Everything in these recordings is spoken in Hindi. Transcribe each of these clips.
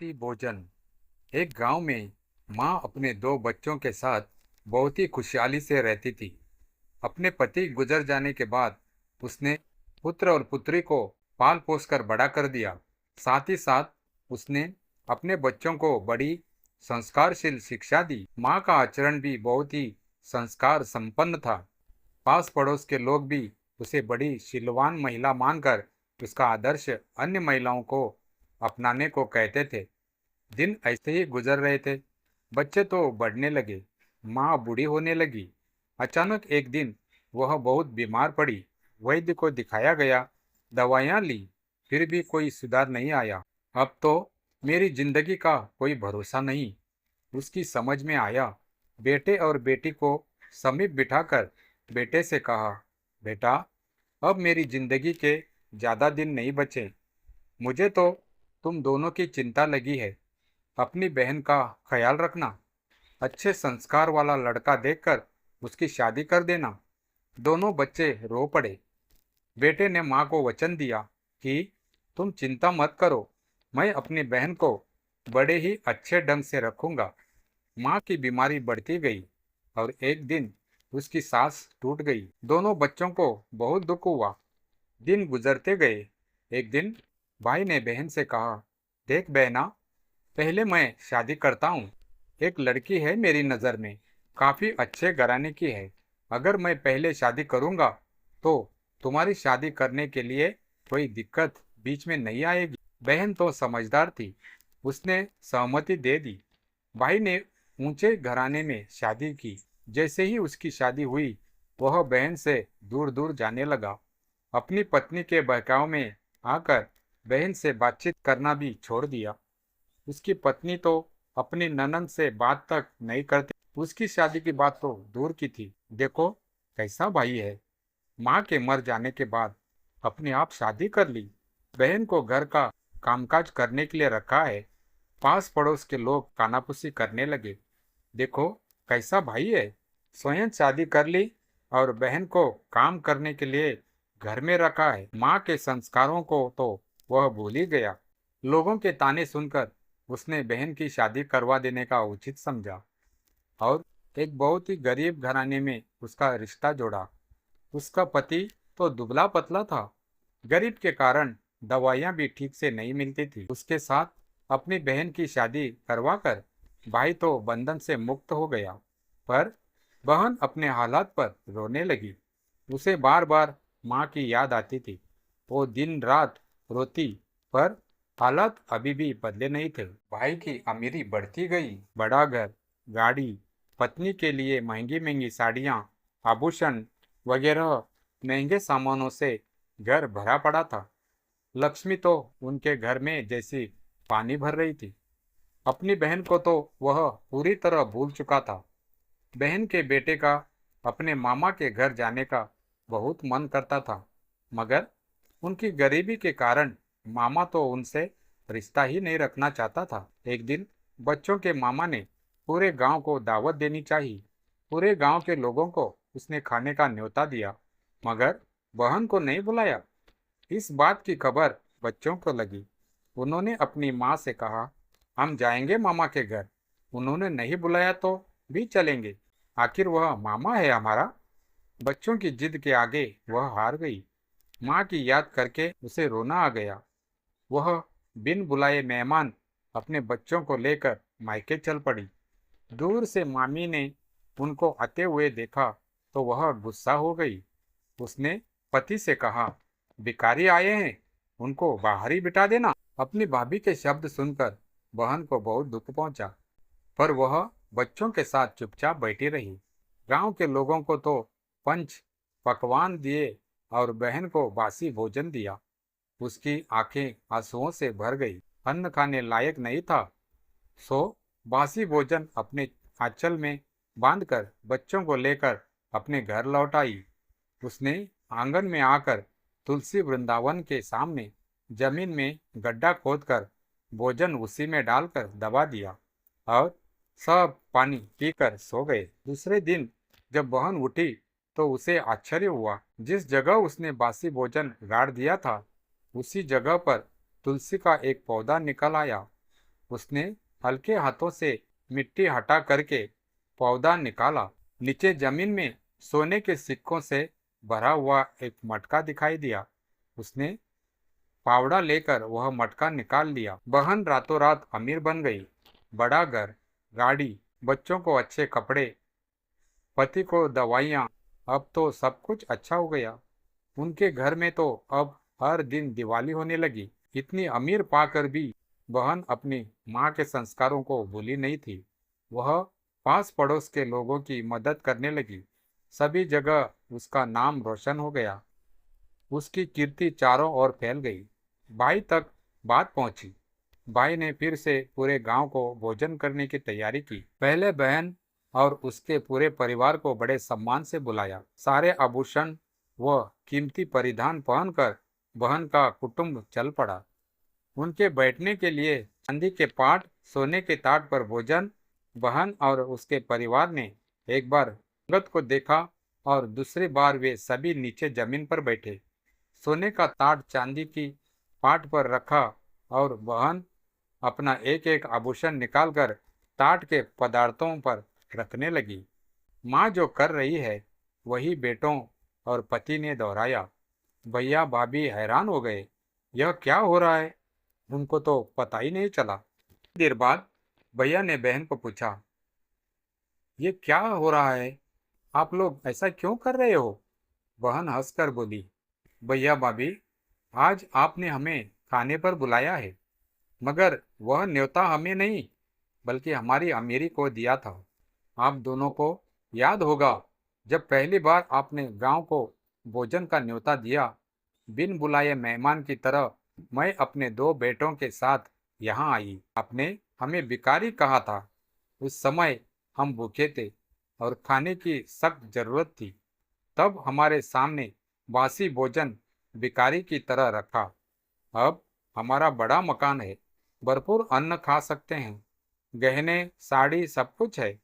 बासी भोजन। एक गांव में माँ अपने दो बच्चों के साथ बहुत ही खुशहाली से रहती थी। अपने पति गुजर जाने के बाद उसने पुत्र और पुत्री को पाल पोस कर बड़ा कर दिया। साथ ही साथ उसने अपने बच्चों को बड़ी संस्कारशील शिक्षा दी। माँ का आचरण भी बहुत ही संस्कार संपन्न था। पास पड़ोस के लोग भी उसे बड़ी शीलवान महिला मानकर उसका आदर्श अन्य महिलाओं को अपनाने को कहते थे। दिन ऐसे ही गुजर रहे थे। बच्चे तो बढ़ने लगे, माँ बूढ़ी होने लगी। अचानक एक दिन वह बहुत बीमार पड़ी। वैद्य को दिखाया गया, दवाइयाँ ली, फिर भी कोई सुधार नहीं आया। अब तो मेरी जिंदगी का कोई भरोसा नहीं, उसकी समझ में आया। बेटे और बेटी को समीप बिठाकर बेटे से कहा, बेटा, अब मेरी जिंदगी के ज्यादा दिन नहीं बचे। मुझे तो तुम दोनों की चिंता लगी है। अपनी बहन का ख्याल रखना। अच्छे संस्कार वाला लड़का देखकर उसकी शादी कर देना। दोनों बच्चे रो पड़े। बेटे ने माँ को वचन दिया कि तुम चिंता मत करो, मैं अपनी बहन को बड़े ही अच्छे ढंग से रखूंगा। माँ की बीमारी बढ़ती गई और एक दिन उसकी सांस टूट गई। दोनों बच्चों को बहुत दुख हुआ। दिन गुजरते गए। एक दिन भाई ने बहन से कहा, देख बहना, पहले मैं शादी करता हूँ। एक लड़की है मेरी नज़र में, काफ़ी अच्छे घराने की है। अगर मैं पहले शादी करूँगा तो तुम्हारी शादी करने के लिए कोई दिक्कत बीच में नहीं आएगी। बहन तो समझदार थी, उसने सहमति दे दी। भाई ने ऊंचे घराने में शादी की। जैसे ही उसकी शादी हुई, वह बहन से दूर दूर जाने लगा। अपनी पत्नी के बहकाव में आकर बहन से बातचीत करना भी छोड़ दिया। उसकी पत्नी तो अपनी ननद से बात तक नहीं करती। उसकी शादी की बात तो दूर की थी। देखो कैसा भाई है, माँ के मर जाने के बाद अपने आप शादी कर ली। बहन को घर का कामकाज करने के लिए रखा है। पास पड़ोस के लोग कानाफूसी करने लगे। देखो कैसा भाई है, स्वयं शादी कर ली और बहन को काम करने के लिए घर में रखा है। माँ के संस्कारों को तो वह भूल ही गया। लोगों के ताने सुनकर उसने बहन की शादी करवा देने का उचित समझा और एक बहुत ही गरीब घराने में उसका रिश्ता जोड़ा। उसका पति तो दुबला पतला था। गरीब के कारण दवाइयाँ भी ठीक से नहीं मिलती थी। उसके साथ अपनी बहन की शादी करवाकर भाई तो बंधन से मुक्त हो गया, पर बहन अपने हालात पर रोने लगी। उसे बार बार माँ की याद आती थी। वो दिन रात रोती, पर हालात अभी भी बदले नहीं थे। भाई की अमीरी बढ़ती गई। बड़ा घर, गाड़ी, पत्नी के लिए महंगी महंगी साड़ियाँ, आभूषण वगैरह महंगे सामानों से घर भरा पड़ा था। लक्ष्मी तो उनके घर में जैसी पानी भर रही थी। अपनी बहन को तो वह पूरी तरह भूल चुका था। बहन के बेटे का अपने मामा के घर जाने का बहुत मन करता था, मगर उनकी गरीबी के कारण मामा तो उनसे रिश्ता ही नहीं रखना चाहता था। एक दिन बच्चों के मामा ने पूरे गांव को दावत देनी चाहिए। पूरे गांव के लोगों को उसने खाने का न्योता दिया, मगर बहन को नहीं बुलाया। इस बात की खबर बच्चों को लगी। उन्होंने अपनी माँ से कहा, हम जाएंगे मामा के घर। उन्होंने नहीं बुलाया तो भी चलेंगे, आखिर वह मामा है हमारा। बच्चों की जिद के आगे वह हार गई। माँ की याद करके उसे रोना आ गया। वह बिन बुलाए मेहमान अपने बच्चों को लेकर मायके चल पड़ी। दूर से मामी ने उनको आते हुए देखा तो वह गुस्सा हो गई। उसने पति से कहा, भिखारी आए हैं, उनको बाहर ही बिठा देना। अपनी भाभी के शब्द सुनकर बहन को बहुत दुख पहुंचा, पर वह बच्चों के साथ चुपचाप बैठी रही। गांव के लोगों को तो पंच पकवान दिए और बहन को बासी भोजन दिया। उसकी आंखें आंसुओं से भर गई। अन्न खाने लायक नहीं था, सो बासी भोजन अपने आंचल में बांधकर बच्चों को लेकर अपने घर लौट आई। उसने आंगन में आकर तुलसी वृंदावन के सामने जमीन में गड्ढा खोदकर भोजन उसी में डालकर दबा दिया और सब पानी पीकर सो गए। दूसरे दिन जब बहन उठी तो उसे आश्चर्य हुआ। जिस जगह उसने बासी भोजन गाड़ दिया था, उसी जगह पर तुलसी का एक पौधा निकल आया। उसने हल्के हाथों से मिट्टी हटा करके पौधा निकाला। नीचे जमीन में सोने के सिक्कों से भरा हुआ एक मटका दिखाई दिया। उसने फावड़ा लेकर वह मटका निकाल लिया। बहन रातों रात अमीर बन गई। बड़ा घर, गाड़ी, बच्चों को अच्छे कपड़े, पति को दवाइयाँ, अब तो सब कुछ अच्छा हो गया। उनके घर में तो अब हर दिन दिवाली होने लगी। इतनी अमीर पाकर भी बहन अपनी माँ के संस्कारों को भूली नहीं थी। वह पास पड़ोस के लोगों की मदद करने लगी। सभी जगह उसका नाम रोशन हो गया। उसकी कीर्ति चारों ओर फैल गई। भाई तक बात पहुंची। भाई ने फिर से पूरे गांव को भोजन करने की तैयारी की। पहले बहन और उसके पूरे परिवार को बड़े सम्मान से बुलाया। सारे आभूषण व कीमती परिधान पहनकर बहन का कुटुंब चल पड़ा। उनके बैठने के लिए चांदी के पाट, सोने के ताट पर भोजन। बहन और उसके परिवार ने एक बार अंगद को देखा और दूसरी बार वे सभी नीचे जमीन पर बैठे। सोने का ताट चांदी की पाट पर रखा और बहन अपना एक एक आभूषण निकालकर ताट के पदार्थों पर रखने लगी। माँ जो कर रही है वही बेटों और पति ने दोहराया। भैया भाभी हैरान हो गए। यह क्या हो रहा है? उनको तो पता ही नहीं चला। देर बाद भैया ने बहन को पूछा, ये क्या हो रहा है? आप लोग ऐसा क्यों कर रहे हो? बहन हंसकर बोली, भैया भाभी, आज आपने हमें खाने पर बुलाया है, मगर वह न्योता हमें नहीं बल्कि हमारी अमीरी को दिया था। आप दोनों को याद होगा, जब पहली बार आपने गांव को भोजन का न्योता दिया। बिन बुलाए मेहमान की तरह मैं अपने दो बेटों के साथ यहाँ आई। आपने हमें भिखारी कहा था। उस समय हम भूखे थे और खाने की सख्त जरूरत थी। तब हमारे सामने बासी भोजन भिखारी की तरह रखा। अब हमारा बड़ा मकान है, भरपूर अन्न खा सकते हैं, गहने, साड़ी सब कुछ है।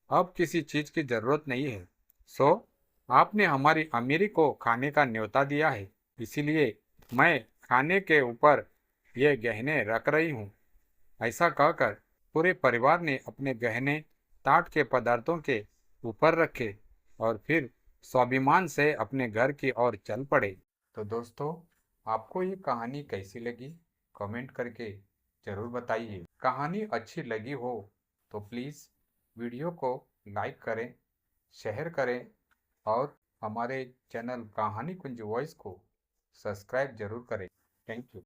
अब किसी चीज की जरूरत नहीं है। सो आपने हमारी अमीरी को खाने का न्योता दिया है, इसीलिए मैं खाने के ऊपर ये गहने रख रही हूँ। ऐसा कहकर पूरे परिवार ने अपने गहने ताट के पदार्थों के ऊपर रखे और फिर स्वाभिमान से अपने घर की ओर चल पड़े। तो दोस्तों, आपको ये कहानी कैसी लगी कमेंट करके जरूर बताइए। कहानी अच्छी लगी हो तो प्लीज़ वीडियो को लाइक करें, शेयर करें और हमारे चैनल कहानी कुंज वॉइस को सब्सक्राइब जरूर करें। Thank you.